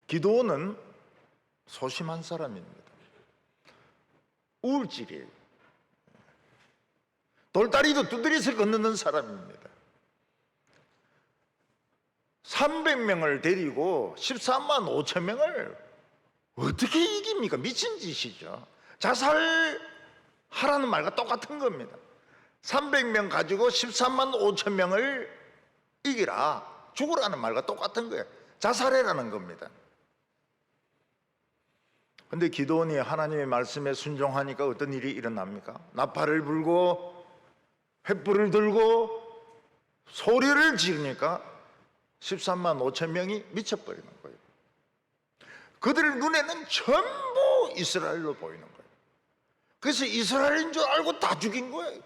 기드온은 소심한 사람입니다. 우울질이에요. 돌다리도 두드려서 건너는 사람입니다. 300명을 데리고 13만 5천 명을 어떻게 이깁니까? 미친 짓이죠. 자살하라는 말과 똑같은 겁니다. 300명 가지고 13만 5천 명을 이기라, 죽으라는 말과 똑같은 거예요. 자살해라는 겁니다. 근데 기드온이 하나님의 말씀에 순종하니까 어떤 일이 일어납니까? 나팔을 불고 횃불을 들고 소리를 지르니까 13만 5천 명이 미쳐버리는 거예요. 그들 눈에는 전부 이스라엘로 보이는 거예요. 그래서 이스라엘인 줄 알고 다 죽인 거예요.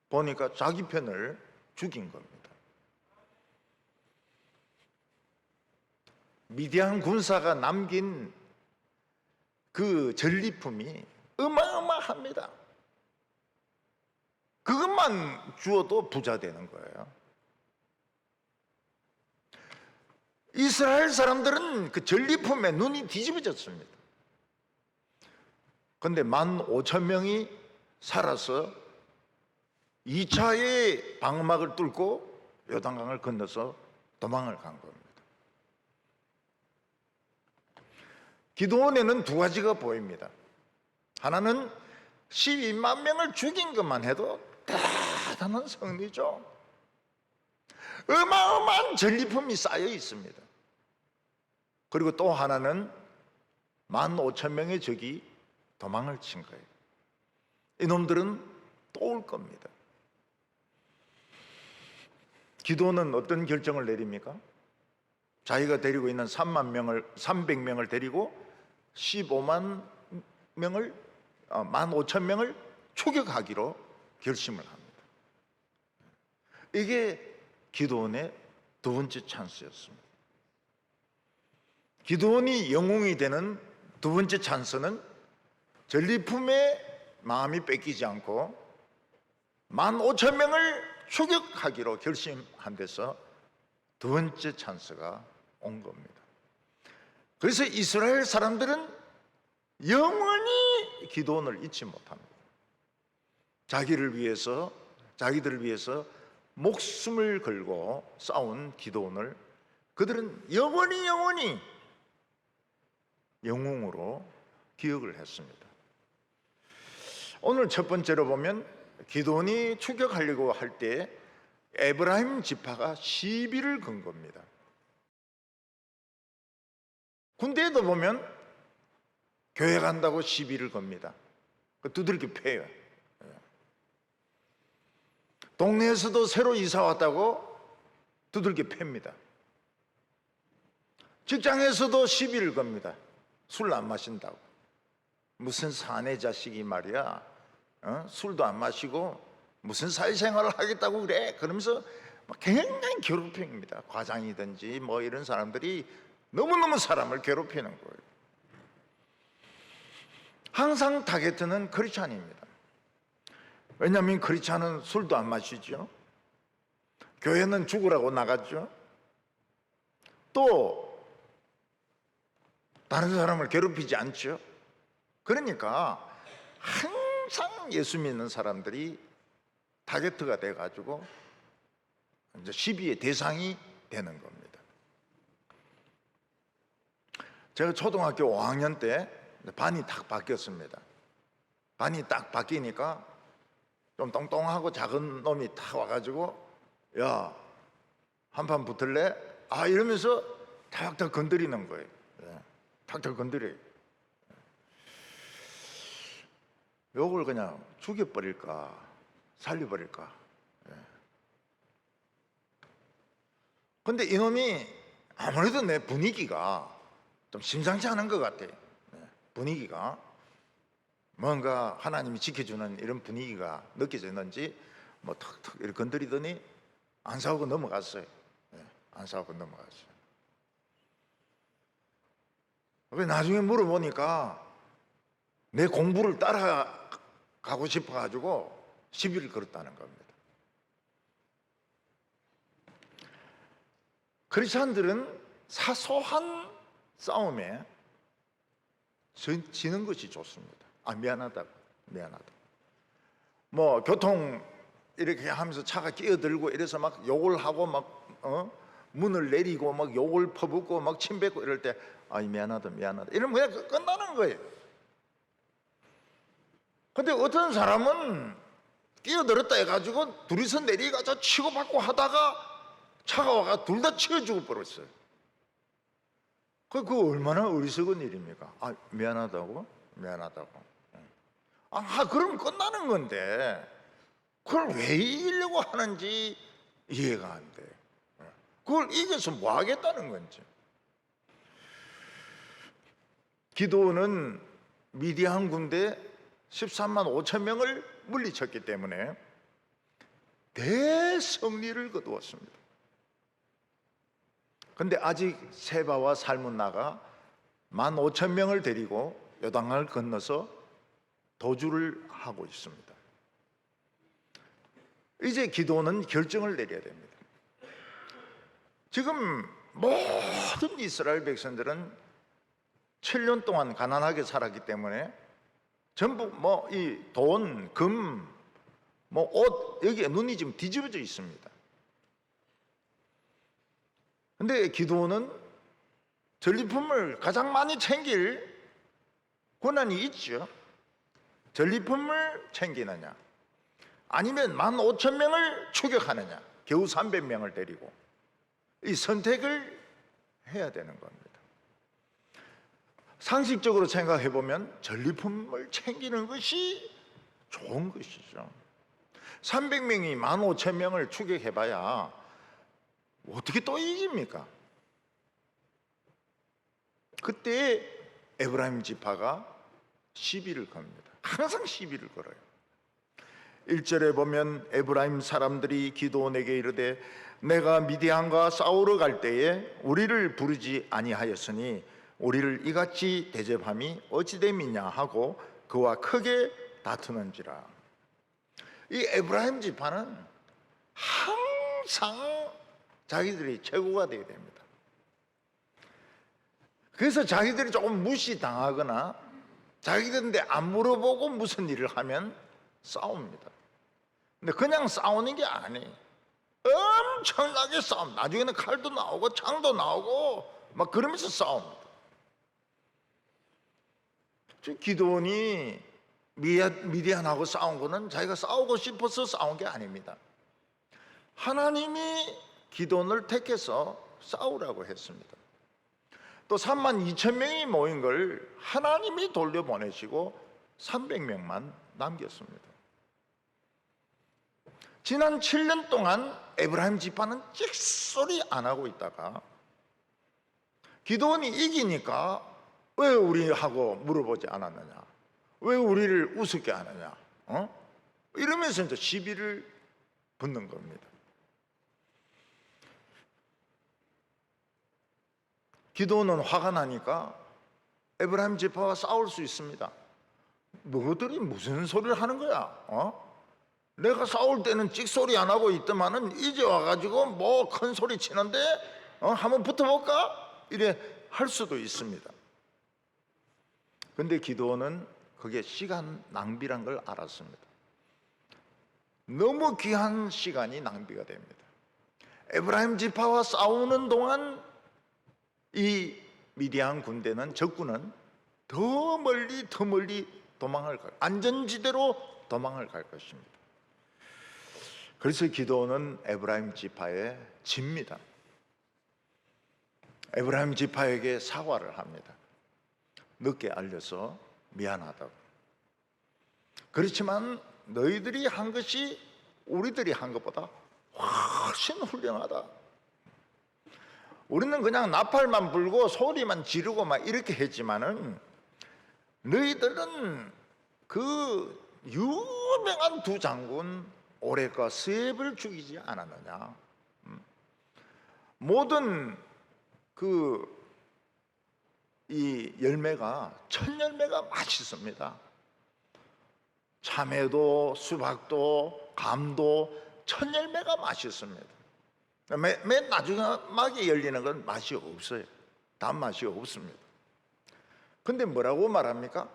보니까 자기 편을 죽인 겁니다. 미디안 군사가 남긴 그 전리품이 어마어마합니다. 그것만 주어도 부자 되는 거예요. 이스라엘 사람들은 그 전리품에 눈이 뒤집어졌습니다. 그런데 15,000명이 살아서 2차의 방어막을 뚫고 요단강을 건너서 도망을 간 겁니다. 기드온에는 두 가지가 보입니다. 하나는 12만 명을 죽인 것만 해도 대단한 승리죠. 어마어마한 전리품이 쌓여 있습니다. 그리고 또 하나는 15,000명의 적이 도망을 친 거예요. 이놈들은 또 올 겁니다. 기드온은 어떤 결정을 내립니까? 자기가 데리고 있는 300명을 데리고 15만 명을 15,000명을 추격하기로 결심을 합니다. 이게 기드온의 두 번째 찬스였습니다. 기드온이 영웅이 되는 두 번째 찬스는 전리품에 마음이 뺏기지 않고 15,000명을 추격하기로 결심한 데서 두 번째 찬스가 온 겁니다. 그래서 이스라엘 사람들은 영원히 기드온을 잊지 못합니다. 자기들을 위해서 목숨을 걸고 싸운 기드온을 그들은 영원히 영웅으로 기억을 했습니다. 오늘 첫 번째로 보면 기드온이 추격하려고 할 때 에브라임 지파가 시비를 건 겁니다. 군대에도 보면 교회 간다고 시비를 겁니다. 두들겨 패요. 동네에서도 새로 이사 왔다고 두들겨 팹니다. 직장에서도 시비를 겁니다. 술 안 마신다고. 무슨 사내 자식이 말이야, 술도 안 마시고 무슨 사회생활을 하겠다고 그래? 그러면서 굉장히 괴롭힙니다. 과장이든지 뭐 이런 사람들이 너무너무 사람을 괴롭히는 거예요. 항상 타겟은 크리스찬입니다. 왜냐하면 크리스찬은 술도 안 마시죠. 교회는 죽으라고 나갔죠. 또 다른 사람을 괴롭히지 않죠. 그러니까 항상 예수 믿는 사람들이 타겟가 돼가지고 이제 시비의 대상이 되는 겁니다. 제가 초등학교 5학년 때 반이 딱 바뀌었습니다. 반이 딱 바뀌니까 좀 똥똥하고 작은 놈이 딱 와가지고 야, 한판 붙을래? 이러면서 탁탁 건드리는 거예요. 탁탁 건드려요. 요걸 그냥 죽여버릴까 살려버릴까. 근데 이놈이 아무래도 내 분위기가 좀 심상치 않은 것 같아. 분위기가 뭔가 하나님이 지켜주는 이런 분위기가 느껴졌는지 뭐 탁탁 이렇게 건드리더니 안 싸우고 넘어갔어요. 안 싸우고 넘어갔어요. 나중에 물어보니까 내 공부를 따라가고 싶어가지고 시비를 걸었다는 겁니다. 크리스찬들은 사소한 싸움에 지는 것이 좋습니다. 미안하다고. 뭐 교통 이렇게 하면서 차가 끼어들고 이래서 막 욕을 하고 막 문을 내리고 막 욕을 퍼붓고 막 침 뱉고 이럴 때 미안하다 이러면 그냥 끝나는 거예요. 근데 어떤 사람은 끼어들었다 해가지고 둘이서 내리가서 치고받고 하다가 차가 와가 둘 다 치워 죽어버렸어요. 그거 얼마나 어리석은 일입니까? 미안하다고? 그럼 끝나는 건데 그걸 왜 이기려고 하는지 이해가 안 돼. 그걸 이겨서 뭐 하겠다는 건지. 기드온은 미디안 군대 13만 5천 명을 물리쳤기 때문에 대승리를 거두었습니다. 근데 아직 세바와 살문나가 1만 5천 명을 데리고 요단강을 건너서 도주를 하고 있습니다. 이제 기드온은 결정을 내려야 됩니다. 지금 모든 이스라엘 백성들은 7년 동안 가난하게 살았기 때문에 전부 이 돈, 금, 옷 여기에 눈이 지금 뒤집어져 있습니다. 근데 기드온은 전리품을 가장 많이 챙길 권한이 있죠. 전리품을 챙기느냐 아니면 15,000명을 추격하느냐 겨우 300명을 데리고 이 선택을 해야 되는 겁니다. 상식적으로 생각해 보면 전리품을 챙기는 것이 좋은 것이죠. 300명이 15,000명을 추격해봐야 어떻게 또 이깁니까? 그때 에브라임 지파가 시비를 겁니다. 항상 시비를 걸어요. 1절에 보면 에브라임 사람들이 기드온에게 이르되 내가 미디안과 싸우러 갈 때에 우리를 부르지 아니하였으니 우리를 이같이 대접함이 어찌 됨이냐 하고 그와 크게 다투는지라. 이 에브라임 지파는 항상 자기들이 최고가 되어야 됩니다. 그래서 자기들이 조금 무시당하거나 자기들인데 안 물어보고 무슨 일을 하면 싸웁니다. 근데 그냥 싸우는 게 아니에요. 엄청나게 싸움. 나중에는 칼도 나오고 창도 나오고 막 그러면서 싸웁니다. 기드온이 미디안하고 싸운 거는 자기가 싸우고 싶어서 싸운 게 아닙니다. 하나님이 기드온을 택해서 싸우라고 했습니다. 또 32,000명이 모인 걸 하나님이 돌려보내시고 300명만 남겼습니다. 지난 7년 동안 에브라임 지파는 찍소리 안 하고 있다가 기드온이 이기니까 왜 우리하고 물어보지 않았느냐, 왜 우리를 우습게 하느냐, 이러면서 이제 시비를 붙는 겁니다. 기드온은 화가 나니까 에브라임 지파와 싸울 수 있습니다. 너희들이 무슨 소리를 하는 거야? 내가 싸울 때는 찍소리 안 하고 있더만은 이제 와가지고 큰 소리 치는데 한번 붙어볼까? 이래 할 수도 있습니다. 근데 기드온은 그게 시간 낭비란 걸 알았습니다. 너무 귀한 시간이 낭비가 됩니다. 에브라임 지파와 싸우는 동안 이 미디안 군대는 적군은 더 멀리 도망을 안전지대로 도망을 갈 것입니다. 그래서 기드온은 에브라임 지파에 집니다. 에브라임 지파에게 사과를 합니다. 늦게 알려서 미안하다고. 그렇지만 너희들이 한 것이 우리들이 한 것보다 훨씬 훌륭하다. 우리는 그냥 나팔만 불고 소리만 지르고 막 이렇게 했지만은 너희들은 그 유명한 두 장군 오렉과 스웹을 죽이지 않았느냐. 모든 이 열매가 첫 열매가 맛있습니다. 참외도 수박도 감도 첫 열매가 맛있습니다. 맨 마지막에 열리는 건 맛이 없어요. 단맛이 없습니다. 근데 뭐라고 말합니까?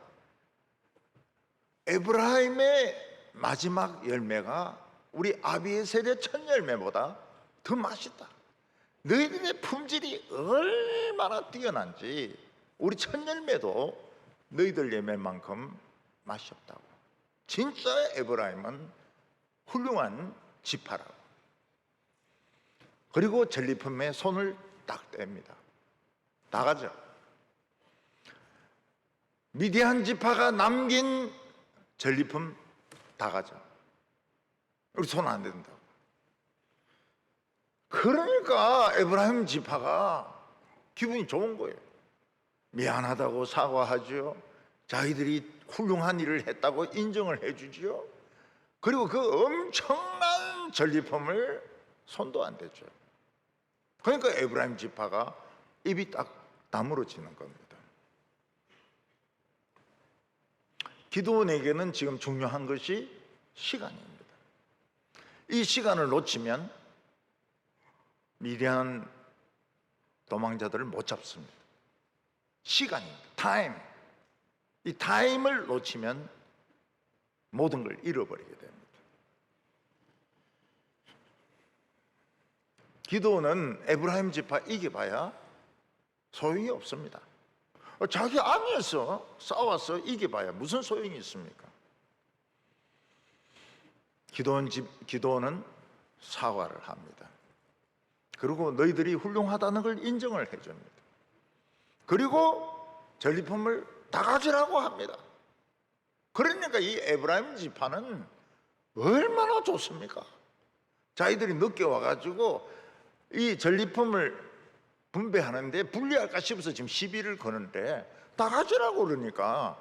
에브라임의 마지막 열매가 우리 아비에셀의 첫 열매보다 더 맛있다. 너희들의 품질이 얼마나 뛰어난지 우리 첫 열매도 너희들 열매만큼 맛이 없다고. 진짜 에브라임은 훌륭한 지파라고. 그리고 전리품에 손을 딱 뗍니다. 나가죠. 미디안 지파가 남긴 전리품 다 가져. 우리 손 안 댄다. 그러니까 에브라임 지파가 기분이 좋은 거예요. 미안하다고 사과하죠. 자기들이 훌륭한 일을 했다고 인정을 해주지요. 그리고 그 엄청난 전리품을 손도 안 대죠. 그러니까 에브라임 지파가 입이 딱 다물어지는 겁니다. 기드온에게는 지금 중요한 것이 시간입니다. 이 시간을 놓치면 미디안 도망자들을 못 잡습니다. 시간입니다. 타임. 이 타임을 놓치면 모든 걸 잃어버리게 됩니다. 기드온은 에브라임 지파 이겨봐야 소용이 없습니다. 자기 안에서 싸워서 이겨봐야 무슨 소용이 있습니까? 기드온은 사과를 합니다. 그리고 너희들이 훌륭하다는 걸 인정을 해줍니다. 그리고 전리품을 다 가지라고 합니다. 그러니까 이 에브라임 지파는 얼마나 좋습니까? 자기들이 늦게 와가지고 이 전리품을 분배하는데 불리할까 싶어서 지금 시비를 거는데 다 가지라고 그러니까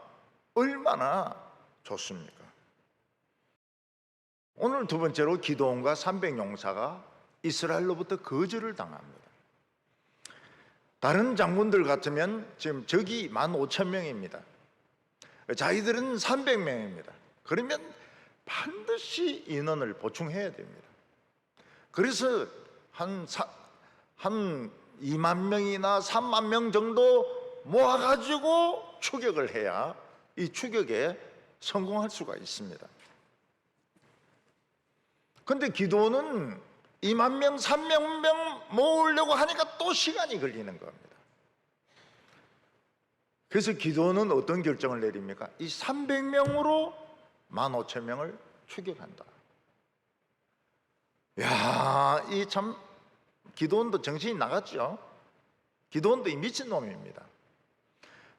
얼마나 좋습니까? 오늘 두 번째로 기드온과 300용사가 이스라엘로부터 거절을 당합니다. 다른 장군들 같으면 지금 적이 15,000명입니다. 자기들은 300명입니다. 그러면 반드시 인원을 보충해야 됩니다. 그래서 한 2만 명이나 3만 명 정도 모아가지고 추격을 해야 이 추격에 성공할 수가 있습니다. 그런데 기드온은 2만 명, 3만 명 모으려고 하니까 또 시간이 걸리는 겁니다. 그래서 기드온은 어떤 결정을 내립니까? 이 300명으로 15,000명을 추격한다. 야, 이 참 기드온도 정신이 나갔죠. 기드온도 이 미친놈입니다.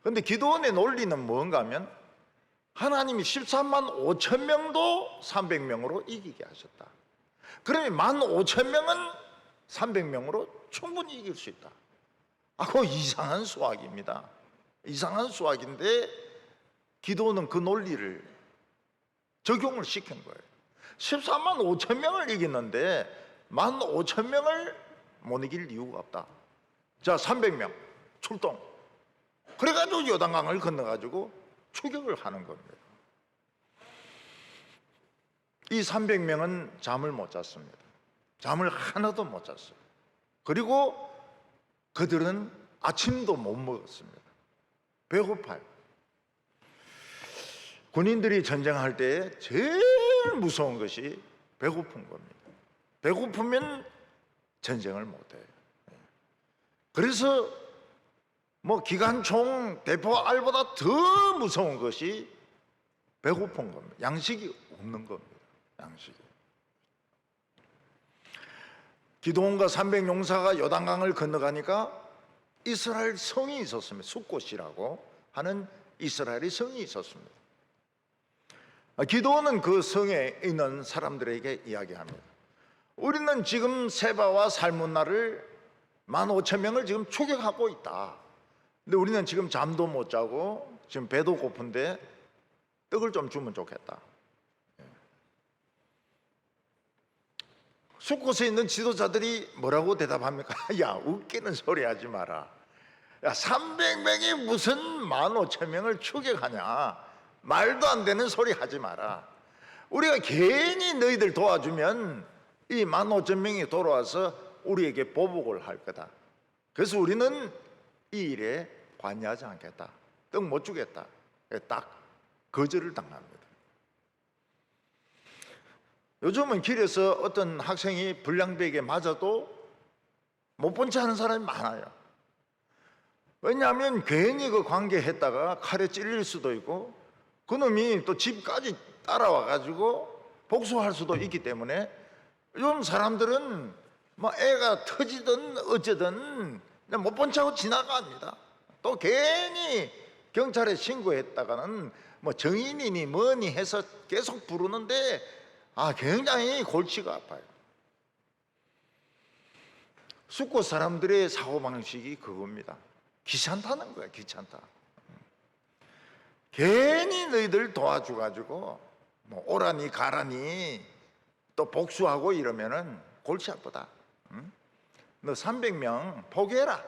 그런데 기드온의 논리는 뭔가 하면 하나님이 13만 5천 명도 300명으로 이기게 하셨다. 그러면 15,000명은 300명으로 충분히 이길 수 있다. 그거 이상한 수학입니다. 이상한 수학인데 기드온은 그 논리를 적용을 시킨 거예요. 14만 5천 명을 이겼는데 15,000명을 못 이길 이유가 없다. 자, 300명 출동. 그래가지고 요단강을 건너가지고 추격을 하는 겁니다. 이 300명은 잠을 못 잤습니다. 잠을 하나도 못 잤어요. 그리고 그들은 아침도 못 먹었습니다. 배고파요. 군인들이 전쟁할 때 제일 무서운 것이 배고픈 겁니다. 배고프면 전쟁을 못해요. 그래서 기관총 대포알보다 더 무서운 것이 배고픈 겁니다. 양식이 없는 겁니다. 양식이. 기드온과 300용사가 요단강을 건너가니까 이스라엘 성이 있었습니다. 숫곳이라고 하는 이스라엘의 성이 있었습니다. 기드온은 그 성에 있는 사람들에게 이야기합니다. 우리는 지금 세바와 살문나를 15,000명을 지금 추격하고 있다. 근데 우리는 지금 잠도 못 자고 지금 배도 고픈데 떡을 좀 주면 좋겠다. 숫곳에 있는 지도자들이 뭐라고 대답합니까? 야, 웃기는 소리 하지 마라. 야, 300명이 무슨 15,000명을 추격하냐. 말도 안 되는 소리 하지 마라. 우리가 괜히 너희들 도와주면 이 15,000명이 돌아와서 우리에게 보복을 할 거다. 그래서 우리는 이 일에 관여하지 않겠다. 떡 못 주겠다. 딱 거절을 당합니다. 요즘은 길에서 어떤 학생이 불량배에게 맞아도 못 본 체 하는 사람이 많아요. 왜냐하면 괜히 그 관계했다가 칼에 찔릴 수도 있고 그놈이 또 집까지 따라와 가지고 복수할 수도 있기 때문에 요즘 사람들은 뭐 애가 터지든 어쩌든 못 본 척하고 지나갑니다. 또 괜히 경찰에 신고했다가는 뭐 정인이니 뭐니 해서 계속 부르는데 굉장히 골치가 아파요. 숙고 사람들의 사고방식이 그겁니다. 귀찮다는 거야, 귀찮다. 괜히 너희들 도와줘가지고 뭐 오라니 가라니 또 복수하고 이러면은 골치 아프다. 응? 너 300명 포기해라.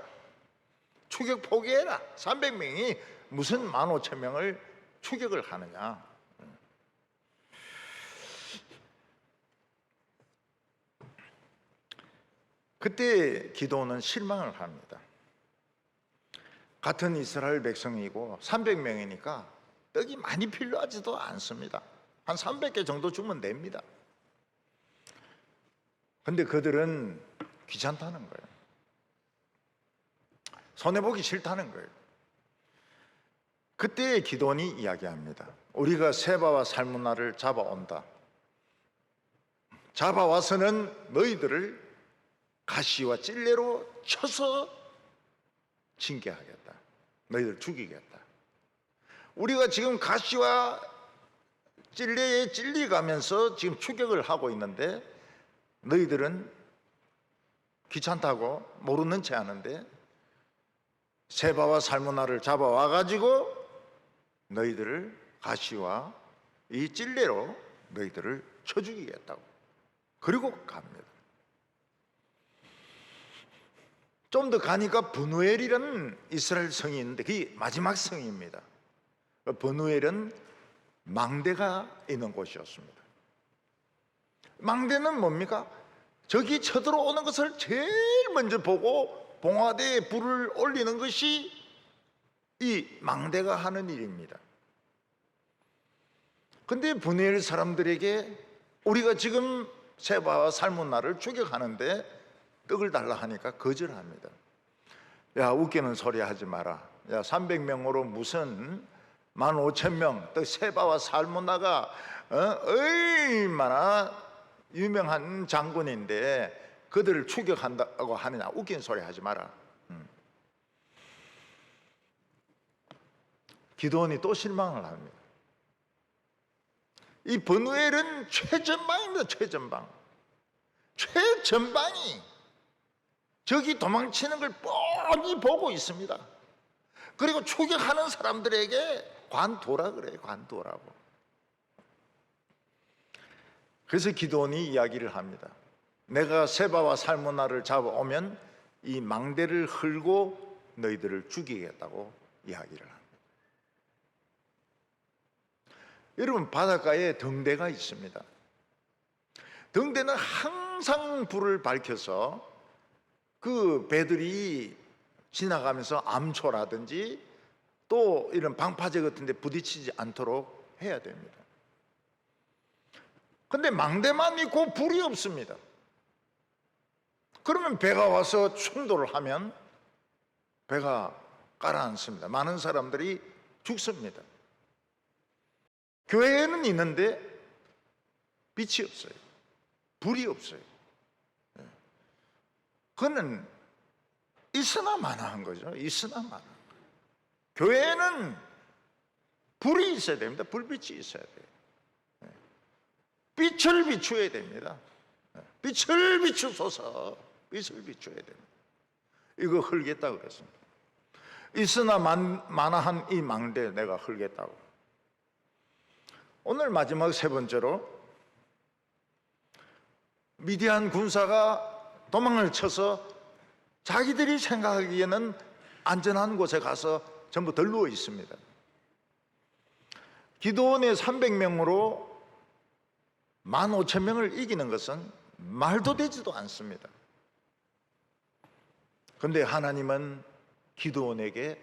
추격 포기해라. 300명이 무슨 15,000명을 추격을 하느냐. 그때 기도는 실망을 합니다. 같은 이스라엘 백성이고 300명이니까 떡이 많이 필요하지도 않습니다. 한 300개 정도 주면 됩니다. 근데 그들은 귀찮다는 거예요. 손해보기 싫다는 거예요. 그때 기도원이 이야기합니다. 우리가 세바와 살문나를 잡아온다. 잡아와서는 너희들을 가시와 찔레로 쳐서 징계하겠다. 너희들 죽이겠다. 우리가 지금 가시와 찔레에 찔리가면서 지금 추격을 하고 있는데 너희들은 귀찮다고 모르는 체 하는데 세바와 살문나를 잡아와 가지고 너희들을 가시와 이 찔레로 너희들을 쳐 죽이겠다고. 그리고 갑니다. 좀 더 가니까 브누엘이라는 이스라엘 성이 있는데 그게 마지막 성입니다. 브누엘은 망대가 있는 곳이었습니다. 망대는 뭡니까? 적이 쳐들어오는 것을 제일 먼저 보고 봉화대에 불을 올리는 것이 이 망대가 하는 일입니다. 근데 브누엘 사람들에게 우리가 지금 세바와 살문나를 추격하는데 떡을 달라 하니까 거절합니다. 야, 웃기는 소리 하지 마라. 야, 300명으로 무슨 15,000명 또 세바와 살문나가 얼마나 유명한 장군인데 그들을 추격한다고 하느냐. 웃긴 소리 하지 마라. 기도원이 또 실망을 합니다. 이 브누엘은 최전방입니다. 최전방이 적이 도망치는 걸 뻔히 보고 있습니다. 그리고 추격하는 사람들에게 관도라 그래요. 관도라고. 그래서 기도원이 이야기를 합니다. 내가 세바와 살문나를 잡아오면 이 망대를 헐고 너희들을 죽이겠다고 이야기를 합니다. 여러분, 바닷가에 등대가 있습니다. 등대는 항상 불을 밝혀서 그 배들이 지나가면서 암초라든지 또 이런 방파제 같은 데 부딪히지 않도록 해야 됩니다. 근데 망대만 있고 불이 없습니다. 그러면 배가 와서 충돌을 하면 배가 가라앉습니다. 많은 사람들이 죽습니다. 교회에는 있는데 빛이 없어요. 불이 없어요. 그거는 있으나 마나한 거죠. 있으나 마나. 교회에는 불이 있어야 됩니다. 불빛이 있어야 돼요. 빛을 비추어야 됩니다. 빛을 비추소서. 빛을 비추어야 됩니다. 이거 헐겠다고 그랬습니다. 있으나 마나한 이 망대 내가 헐겠다고. 오늘 마지막 세 번째로 미디안 군사가 도망을 쳐서 자기들이 생각하기에는 안전한 곳에 가서 전부 덜 누워 있습니다. 기도원의 300명으로 15,000명을 이기는 것은 말도 되지도 않습니다. 그런데 하나님은 기드온에게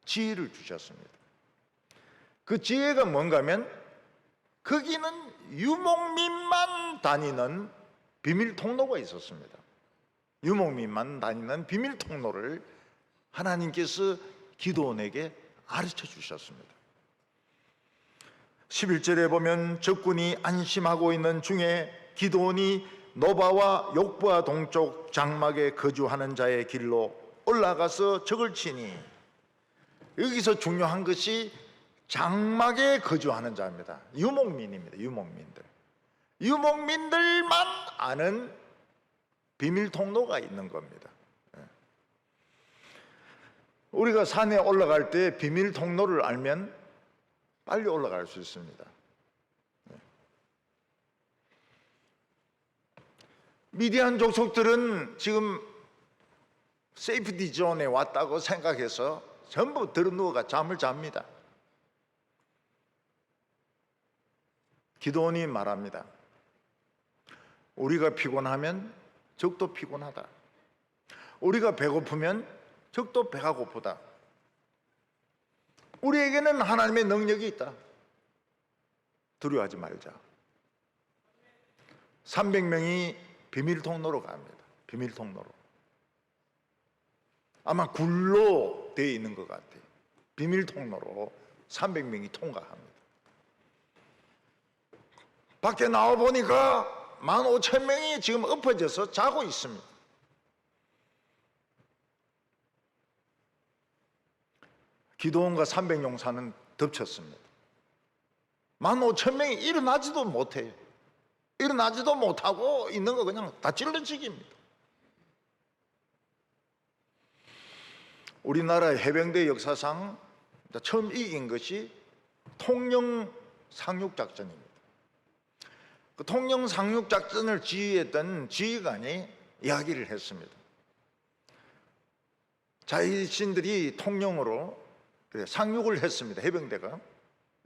지혜를 주셨습니다. 그 지혜가 뭔가 하면 거기는 유목민만 다니는 비밀 통로가 있었습니다. 유목민만 다니는 비밀 통로를 하나님께서 기드온에게 가르쳐 주셨습니다. 11절에 보면 적군이 안심하고 있는 중에 기드온이 노바와 욕부와 동쪽 장막에 거주하는 자의 길로 올라가서 적을 치니, 여기서 중요한 것이 장막에 거주하는 자입니다. 유목민입니다. 유목민들만 아는 비밀 통로가 있는 겁니다. 우리가 산에 올라갈 때 비밀 통로를 알면 빨리 올라갈 수 있습니다. 미디안 족속들은 지금 세이프티 존에 왔다고 생각해서 전부 들어누워가 잠을 잡니다. 기드온이 말합니다. 우리가 피곤하면 적도 피곤하다. 우리가 배고프면 적도 배가 고프다. 우리에게는 하나님의 능력이 있다. 두려워하지 말자. 300명이 비밀 통로로 갑니다. 비밀 통로로. 아마 굴로 되어 있는 것 같아요. 비밀 통로로 300명이 통과합니다. 밖에 나와 보니까 15,000명이 지금 엎어져서 자고 있습니다. 기드온과 300용사는 덮쳤습니다. 15,000명이 일어나지도 못해요. 일어나지도 못하고 있는 거 그냥 다 찔러지깁니다. 우리나라 해병대 역사상 처음 이긴 것이 통영 상륙작전입니다. 그 통영 상륙작전을 지휘했던 지휘관이 이야기를 했습니다. 자신들이 통영으로 상륙을 했습니다. 해병대가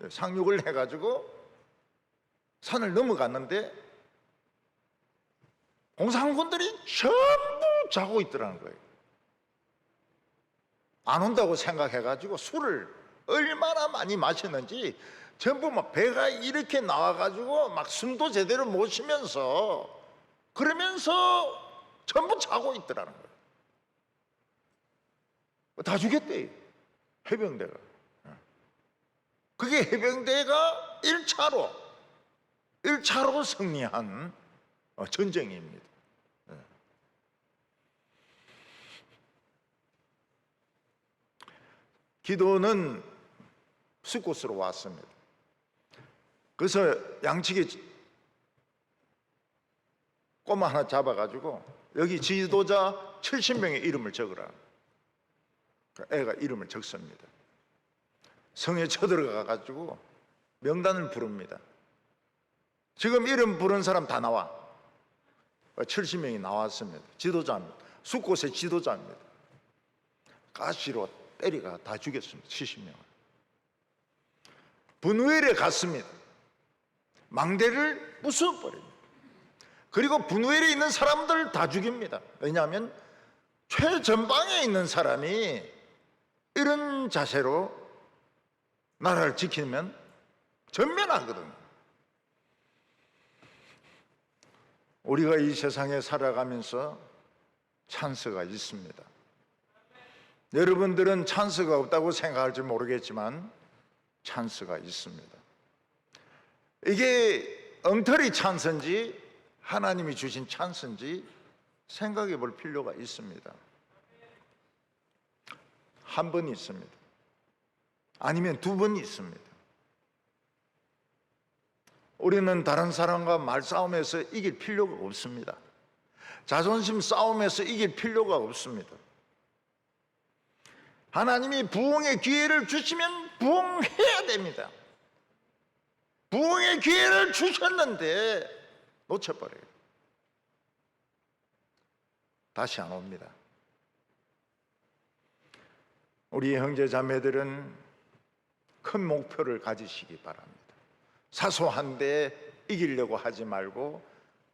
상륙을 해가지고 산을 넘어갔는데 공산군들이 전부 자고 있더라는 거예요. 안 온다고 생각해가지고 술을 얼마나 많이 마셨는지 전부 막 배가 이렇게 나와가지고 막 숨도 제대로 못 쉬면서 그러면서 전부 자고 있더라는 거예요. 다 죽였대요. 해병대가. 그게 해병대가 1차로 승리한 전쟁입니다. 기드온은 숫곳으로 왔습니다. 그래서 양측에 꼬마 하나 잡아가지고 여기 지도자 70명의 이름을 적으라. 애가 이름을 적습니다. 성에 쳐들어가가지고 명단을 부릅니다. 지금 이름 부른 사람 다 나와. 70명이 나왔습니다. 지도자입니다. 숫곳의 지도자입니다. 가시로 때리가 다 죽였습니다. 70명을. 분우엘에 갔습니다. 망대를 부숴버립니다. 그리고 분우엘에 있는 사람들 다 죽입니다. 왜냐하면 최전방에 있는 사람이 이런 자세로 나라를 지키면 전면하거든요. 우리가 이 세상에 살아가면서 찬스가 있습니다. 여러분들은 찬스가 없다고 생각할지 모르겠지만 찬스가 있습니다. 이게 엉터리 찬스인지 하나님이 주신 찬스인지 생각해 볼 필요가 있습니다. 한 번 있습니다. 아니면 두 번 있습니다. 우리는 다른 사람과 말싸움에서 이길 필요가 없습니다. 자존심 싸움에서 이길 필요가 없습니다. 하나님이 부흥의 기회를 주시면 부흥해야 됩니다. 부흥의 기회를 주셨는데 놓쳐버려요. 다시 안 옵니다. 우리 형제 자매들은 큰 목표를 가지시기 바랍니다. 사소한데 이기려고 하지 말고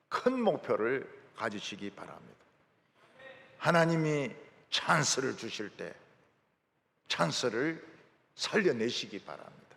큰 목표를 가지시기 바랍니다. 하나님이 찬스를 주실 때 찬스를 살려내시기 바랍니다.